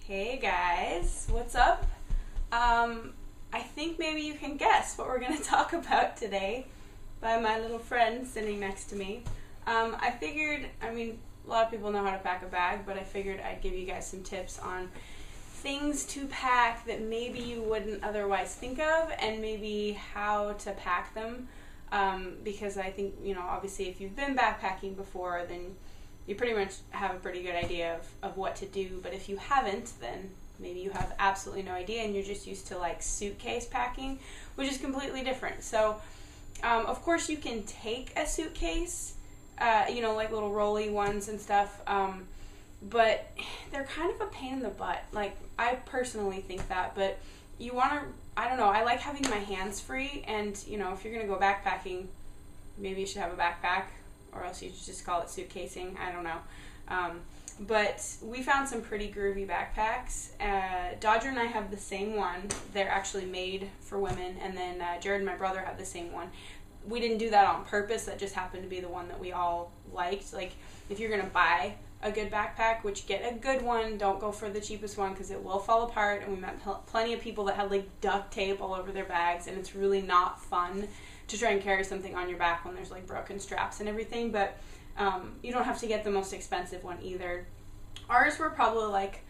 Hey guys, what's up? I think maybe you can guess what we're going to talk about today by my little friend sitting next to me. I figured, a lot of people know how to pack a bag, but I figured I'd give you guys some tips on things to pack that maybe you wouldn't otherwise think of, and maybe how to pack them. Because I think, obviously if you've been backpacking before, then you pretty much have a pretty good idea of what to do. But if you haven't, then maybe you have absolutely no idea and you're just used to like suitcase packing, which is completely different. So, of course you can take a suitcase, like little rolly ones and stuff, but they're kind of a pain in the butt. Like, I personally think that, but you want to, I don't know, I like having my hands free, and, if you're going to go backpacking, maybe you should have a backpack, or else you should just call it suitcasing. I don't know. But we found some pretty groovy backpacks. Dodger and I have the same one. They're actually made for women. And then Jared and my brother have the same one. We didn't do that on purpose. That just happened to be the one that we all liked. Like, if you're going to buy a good backpack, which, get a good one. Don't go for the cheapest one because it will fall apart. And we met plenty of people that had like duct tape all over their bags. And it's really not fun to try and carry something on your back when there's like broken straps and everything. But you don't have to get the most expensive one either. Ours were probably like,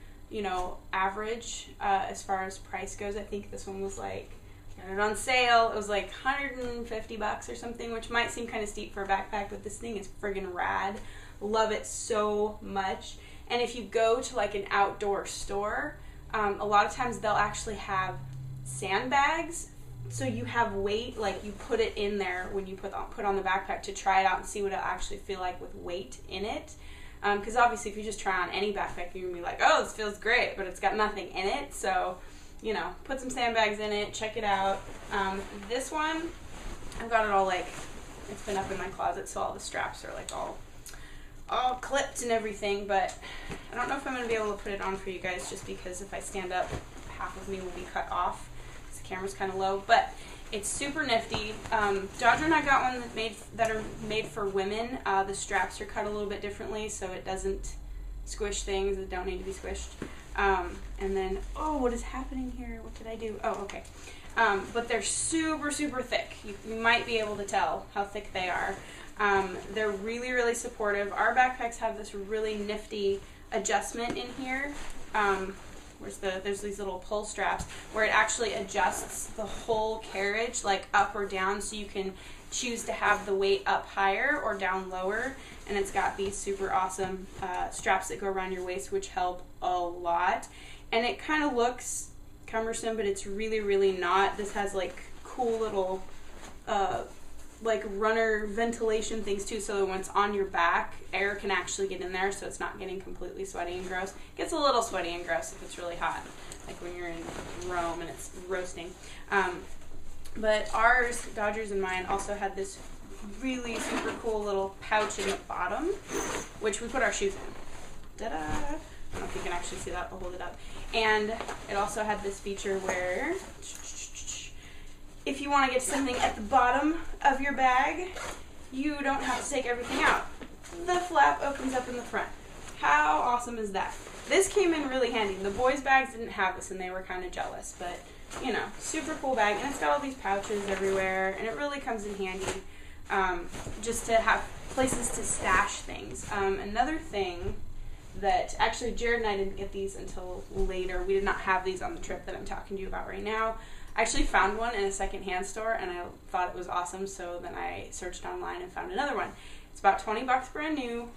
average as far as price goes. I think this one was like, got it on sale. It was like $150 or something, which might seem kind of steep for a backpack, but this thing is friggin' rad. Love it so much. And if you go to like an outdoor store, a lot of times they'll actually have sandbags. So you have weight, like you put it in there when you put on the backpack to try it out and see what it'll actually feel like with weight in it. Because obviously if you just try on any backpack, you're going to be like, oh, this feels great, but it's got nothing in it. So, put some sandbags in it, check it out. This one, I've got it all like, it's been up in my closet, so all the straps are like all clipped and everything, but I don't know if I'm going to be able to put it on for you guys, just because if I stand up, half of me will be cut off. The camera's kind of low, but it's super nifty. Dodger and I got one that are made for women. The straps are cut a little bit differently, so it doesn't squish things that don't need to be squished. And then, what is happening here? What did I do? Oh, okay. But they're super, super thick. You might be able to tell how thick they are. They're really, really supportive. Our backpacks have this really nifty adjustment in here. There's these little pull straps where it actually adjusts the whole carriage, like up or down, so you can choose to have the weight up higher or down lower. And it's got these super awesome straps that go around your waist, which help a lot. And it kind of looks cumbersome, but it's really, really not. This has like cool little like runner ventilation things too, so that when it's on your back, air can actually get in there, so it's not getting completely sweaty and gross. It gets a little sweaty and gross if it's really hot, like when you're in Rome and it's roasting. But ours, Dodger's and mine, also had this really super cool little pouch in the bottom, which we put our shoes in. Ta-da! I don't know if you can actually see that. I'll hold it up. And it also had this feature where, if you want to get something at the bottom of your bag, you don't have to take everything out. The flap opens up in the front. How awesome is that? This came in really handy. The boys' bags didn't have this, and they were kind of jealous, but, super cool bag. And it's got all these pouches everywhere, and it really comes in handy just to have places to stash things. Another thing that, actually, Jared and I didn't get these until later. We did not have these on the trip that I'm talking to you about right now. I actually found one in a secondhand store, and I thought it was awesome, so then I searched online and found another one. It's about $20 brand new.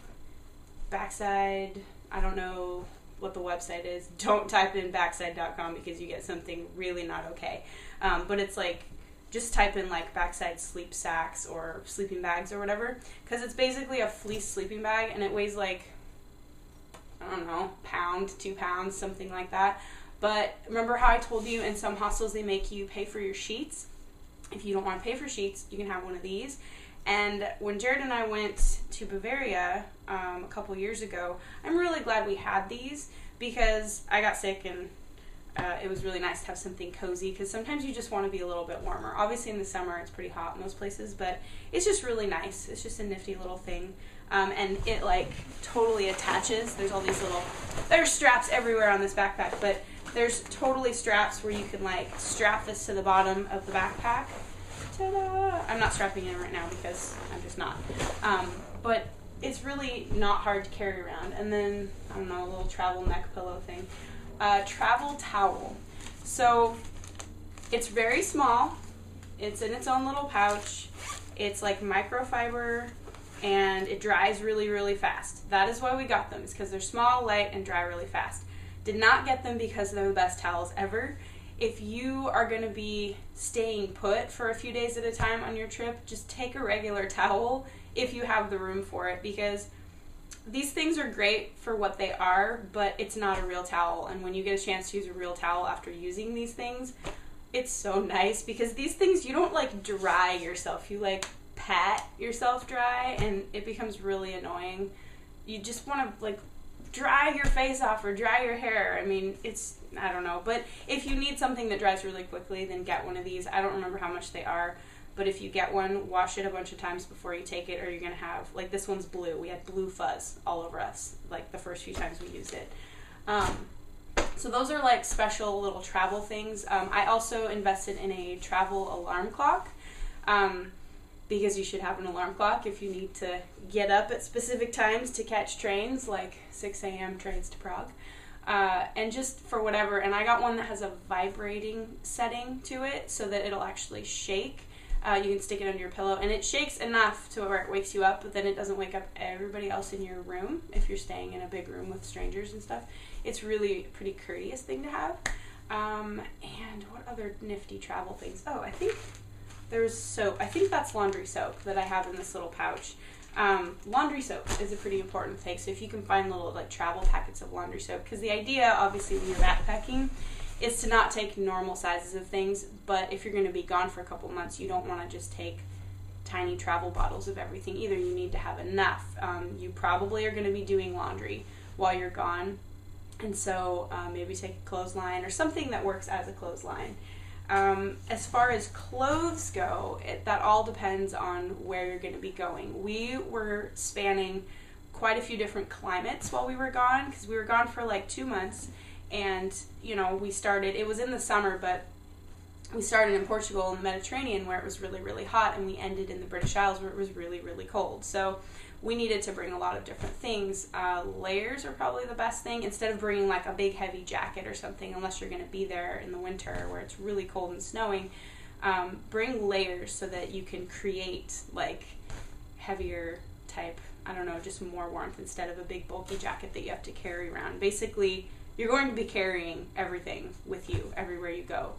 Backside, I don't know what the website is. Don't type in backside.com because you get something really not okay. But it's like, just type in like backside sleep sacks or sleeping bags or whatever, because it's basically a fleece sleeping bag, and it weighs like, I don't know, pound, 2 pounds, something like that. But remember how I told you in some hostels they make you pay for your sheets? If you don't want to pay for sheets, you can have one of these. And when Jared and I went to Bavaria a couple years ago, I'm really glad we had these, because I got sick and it was really nice to have something cozy, because sometimes you just want to be a little bit warmer. Obviously in the summer it's pretty hot in most places, but it's just really nice. It's just a nifty little thing. And it like totally attaches. There's all these little, there's straps everywhere on this backpack, but there's totally straps where you can like strap this to the bottom of the backpack. Ta-da! I'm not strapping it in right now because I'm just not. But it's really not hard to carry around. And then, I don't know, a little travel neck pillow thing. Travel towel. So it's very small. It's in its own little pouch. It's like microfiber, and it dries really, really fast. That is why we got them, is because they're small, light, and dry really fast. Did not get them because they're the best towels ever. If you are going to be staying put for a few days at a time on your trip, just take a regular towel if you have the room for it, because these things are great for what they are, but it's not a real towel. And when you get a chance to use a real towel after using these things, it's so nice, because these things, you don't like dry yourself. You like pat yourself dry, and it becomes really annoying. You just want to like dry your face off or dry your hair. I mean, it's, I don't know. But if you need something that dries really quickly, then get one of these. I don't remember how much they are, but if you get one, wash it a bunch of times before you take it, or you're going to have, like this one's blue. We had blue fuzz all over us, like the first few times we used it. So those are like special little travel things. I also invested in a travel alarm clock, because you should have an alarm clock if you need to get up at specific times to catch trains, like 6 a.m. trains to Prague. And just for whatever, and I got one that has a vibrating setting to it so that it'll actually shake. You can stick it under your pillow, and it shakes enough to where it wakes you up, but then it doesn't wake up everybody else in your room if you're staying in a big room with strangers and stuff. It's really a pretty courteous thing to have. And what other nifty travel things? Oh, I think there's soap. I think that's laundry soap that I have in this little pouch. Laundry soap is a pretty important thing. So if you can find little like travel packets of laundry soap, because the idea, obviously, when you're backpacking, is to not take normal sizes of things. But if you're going to be gone for a couple months, you don't want to just take tiny travel bottles of everything either. You need to have enough. You probably are going to be doing laundry while you're gone, and so maybe take a clothesline or something that works as a clothesline. As far as clothes go, that all depends on where you're going to be going. We were spanning quite a few different climates while we were gone, because we were gone for like 2 months, and you know, we started, it was in the summer, but we started in Portugal in the Mediterranean where it was really, really hot, and we ended in the British Isles where it was really, really cold. So we needed to bring a lot of different things. Layers are probably the best thing, instead of bringing like a big heavy jacket or something, unless you're going to be there in the winter where it's really cold and snowing. Bring layers so that you can create like heavier type, I don't know, just more warmth instead of a big bulky jacket that you have to carry around. Basically, you're going to be carrying everything with you everywhere you go.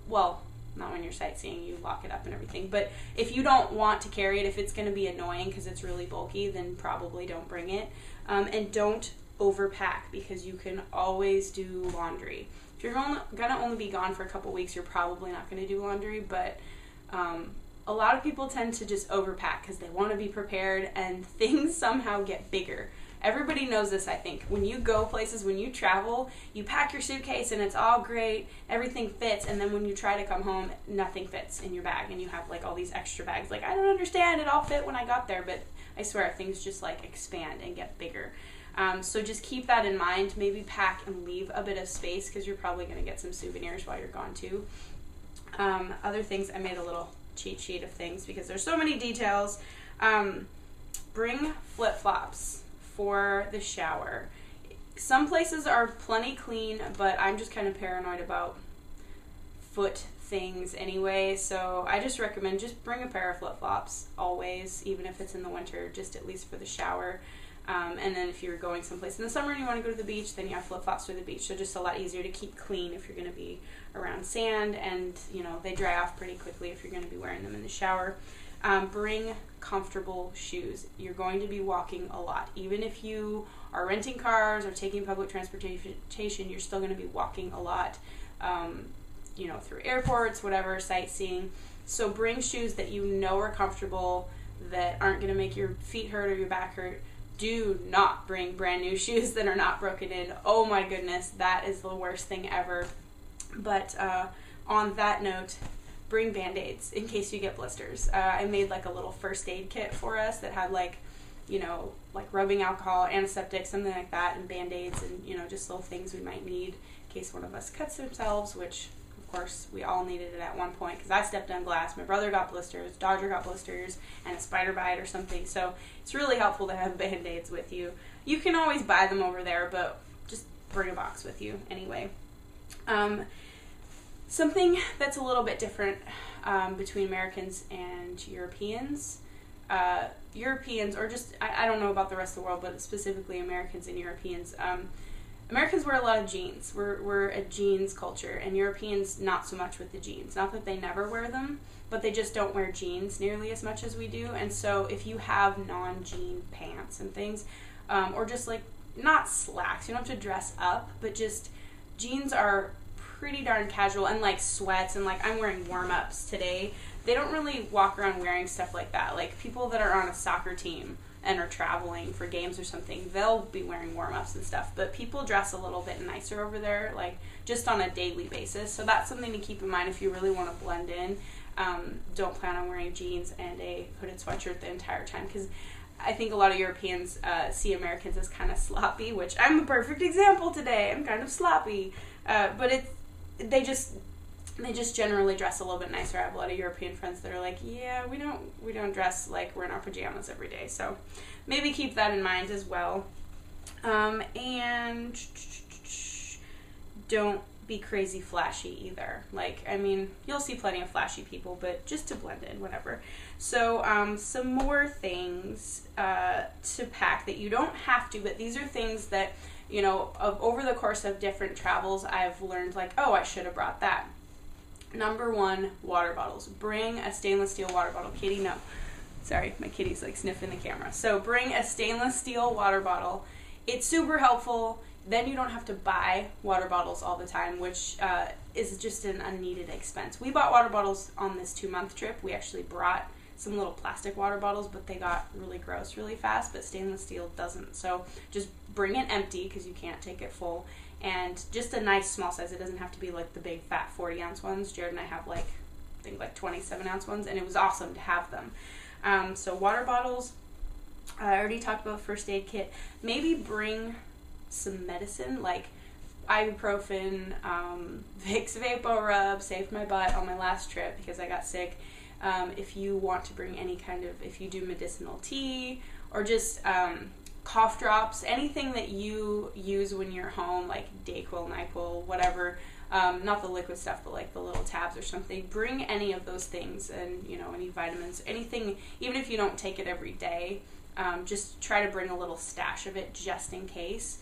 Well, not when you're sightseeing, you lock it up and everything. But if you don't want to carry it, if it's going to be annoying because it's really bulky, then probably don't bring it. And don't overpack, because you can always do laundry. If you're going to only be gone for a couple weeks, you're probably not going to do laundry. But a lot of people tend to just overpack because they want to be prepared, and things somehow get bigger. Everybody knows this, I think. When you go places, when you travel, you pack your suitcase and it's all great, everything fits, and then when you try to come home, nothing fits in your bag, and you have like all these extra bags. Like, I don't understand, it all fit when I got there, but I swear things just like expand and get bigger. So just keep that in mind. Maybe pack and leave a bit of space, because you're probably going to get some souvenirs while you're gone too. Other things, I made a little cheat sheet of things because there's so many details. Bring flip-flops for the shower. Some places are plenty clean, but I'm just kind of paranoid about foot things anyway, so I just recommend just bring a pair of flip-flops always, even if it's in the winter, just at least for the shower. And then if you're going someplace in the summer and you want to go to the beach, then you have flip-flops for the beach. So just a lot easier to keep clean if you're going to be around sand, and you know, they dry off pretty quickly if you're going to be wearing them in the shower. Bring comfortable shoes. You're going to be walking a lot. Even if you are renting cars or taking public transportation, you're still going to be walking a lot, you know, through airports, whatever, sightseeing. So bring shoes that you know are comfortable, that aren't going to make your feet hurt or your back hurt. Do not bring brand new shoes that are not broken in. Oh my goodness, that is the worst thing ever. But on that note, bring Band-Aids in case you get blisters. I made like a little first aid kit for us that had like, you know, like rubbing alcohol, antiseptic, something like that, and Band-Aids, and, you know, just little things we might need in case one of us cuts themselves, which, of course, we all needed it at one point, because I stepped on glass, my brother got blisters, Dodger got blisters, and a spider bite or something, so it's really helpful to have Band-Aids with you. You can always buy them over there, but just bring a box with you anyway. Something that's a little bit different between Americans and Europeans, Europeans, or just, I don't know about the rest of the world, but specifically Americans and Europeans, Americans wear a lot of jeans. We're a jeans culture, and Europeans not so much with the jeans. Not that they never wear them, but they just don't wear jeans nearly as much as we do. And so if you have non-jean pants and things, or just like, not slacks, you don't have to dress up, but just jeans are pretty darn casual, and like sweats, and like I'm wearing warm-ups today. They don't really walk around wearing stuff like that. Like people that are on a soccer team and are traveling for games or something, they'll be wearing warm-ups and stuff, but people dress a little bit nicer over there, like just on a daily basis. So that's something to keep in mind if you really want to blend in. Don't plan on wearing jeans and a hooded sweatshirt the entire time, because I think a lot of Europeans see Americans as kind of sloppy, which I'm a perfect example today. I'm kind of sloppy, but they just generally dress a little bit nicer. I have a lot of European friends that are like, yeah, we don't dress like we're in our pajamas every day. So maybe keep that in mind as well. And don't be crazy flashy either. Like, I mean, you'll see plenty of flashy people, but just to blend in, whatever. So some more things to pack that you don't have to, but these are things that, you know, over the course of different travels, I've learned like, oh, I should have brought that. Number one, water bottles. Bring a stainless steel water bottle. Kitty, no. Sorry, my kitty's like sniffing the camera. So bring a stainless steel water bottle. It's super helpful. Then you don't have to buy water bottles all the time, which is just an unneeded expense. We bought water bottles on this 2-month trip. We actually brought some little plastic water bottles, but they got really gross really fast, but stainless steel doesn't. So just bring it empty, because you can't take it full, and just a nice small size. It doesn't have to be like the big fat 40-ounce ones. Jared and I have like, I think like 27-ounce ones, and it was awesome to have them. So water bottles, I already talked about first aid kit. Maybe bring some medicine, like ibuprofen, Vicks VapoRub, saved my butt on my last trip because I got sick. If you want to bring any kind of, if you do medicinal tea, or just cough drops, anything that you use when you're home, like Dayquil, NyQuil, whatever, not the liquid stuff, but like the little tabs or something. Bring any of those things, and, you know, any vitamins, anything, even if you don't take it every day, just try to bring a little stash of it just in case.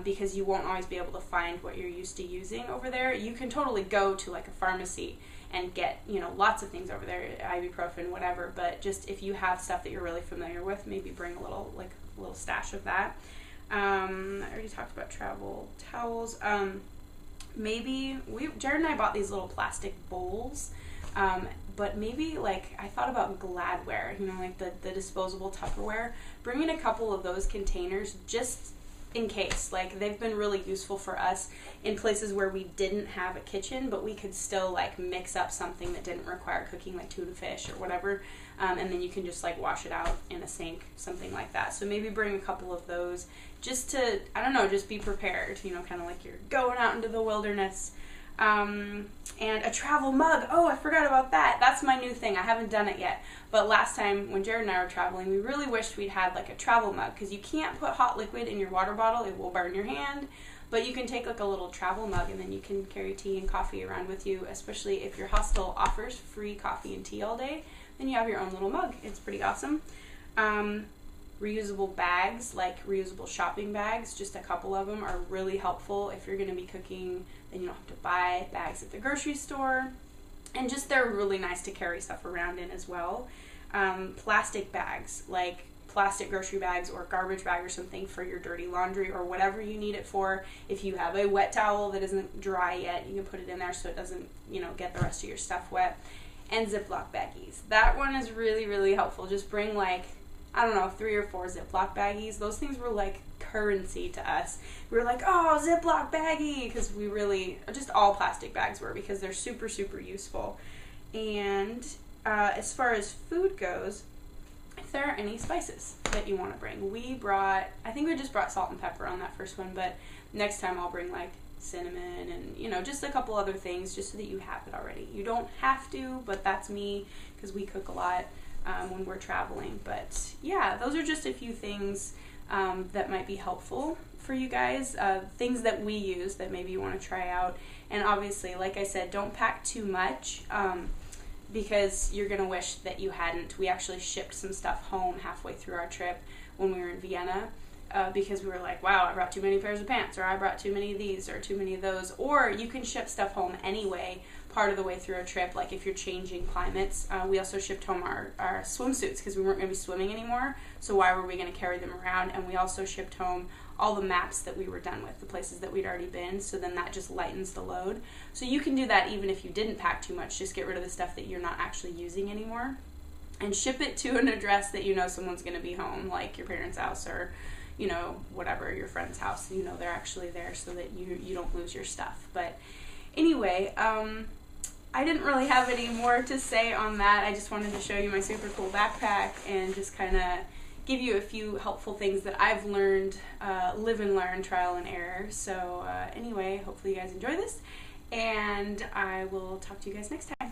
Because you won't always be able to find what you're used to using over there. You can totally go to like a pharmacy and get, you know, lots of things over there, ibuprofen, whatever, but just if you have stuff that you're really familiar with, maybe bring a little stash of that. I already talked about travel towels. Maybe Jared and I bought these little plastic bowls, but maybe, like, I thought about Gladware, you know, like the disposable Tupperware. Bring in a couple of those containers just in case. Like, they've been really useful for us in places where we didn't have a kitchen, but we could still like mix up something that didn't require cooking, like tuna fish or whatever, and then you can just like wash it out in a sink, something like that. So maybe bring a couple of those just to, I don't know, just be prepared, you know, kind of like you're going out into the wilderness. And a travel mug. Oh, I forgot about that. That's my new thing. I haven't done it yet. But last time when Jared and I were traveling, we really wished we'd had like a travel mug, because you can't put hot liquid in your water bottle. It will burn your hand. But you can take like a little travel mug, and then you can carry tea and coffee around with you, especially if your hostel offers free coffee and tea all day. Then you have your own little mug. It's pretty awesome. Reusable bags, like reusable shopping bags, just a couple of them are really helpful if you're going to be cooking. Then you don't have to buy bags at the grocery store, and just they're really nice to carry stuff around in as well. Plastic bags, like plastic grocery bags or garbage bag or something for your dirty laundry or whatever you need it for. If you have a wet towel that isn't dry yet, you can put it in there so it doesn't, you know, get the rest of your stuff wet. And Ziploc baggies. That one is really, really helpful. Just bring like I don't know, 3 or 4 Ziploc baggies. Those things were like currency to us. We were like, oh, Ziploc baggie, because we really, just all plastic bags were, because they're super, super useful. And as far as food goes, if there are any spices that you want to bring, I think we just brought salt and pepper on that first one, but next time I'll bring like cinnamon and, you know, just a couple other things just so that you have it already. You don't have to, but that's me, because we cook a lot when we're traveling. But yeah, those are just a few things that might be helpful for you guys, things that we use that maybe you want to try out. And obviously, like I said, don't pack too much, because you're going to wish that you hadn't. We actually shipped some stuff home halfway through our trip when we were in Vienna, because we were like, wow, I brought too many pairs of pants, or I brought too many of these, or too many of those. Or you can ship stuff home anyway part of the way through a trip, like if you're changing climates. We also shipped home our swimsuits, because we weren't going to be swimming anymore, so why were we going to carry them around? And we also shipped home all the maps that we were done with, the places that we'd already been, so then that just lightens the load. So you can do that even if you didn't pack too much. Just get rid of the stuff that you're not actually using anymore and ship it to an address that you know someone's going to be home, like your parents' house, or, you know, whatever, your friend's house. You know they're actually there, so that you don't lose your stuff. But anyway, I didn't really have any more to say on that. I just wanted to show you my super cool backpack and just kind of give you a few helpful things that I've learned, live and learn, trial and error. So anyway, hopefully you guys enjoy this, and I will talk to you guys next time.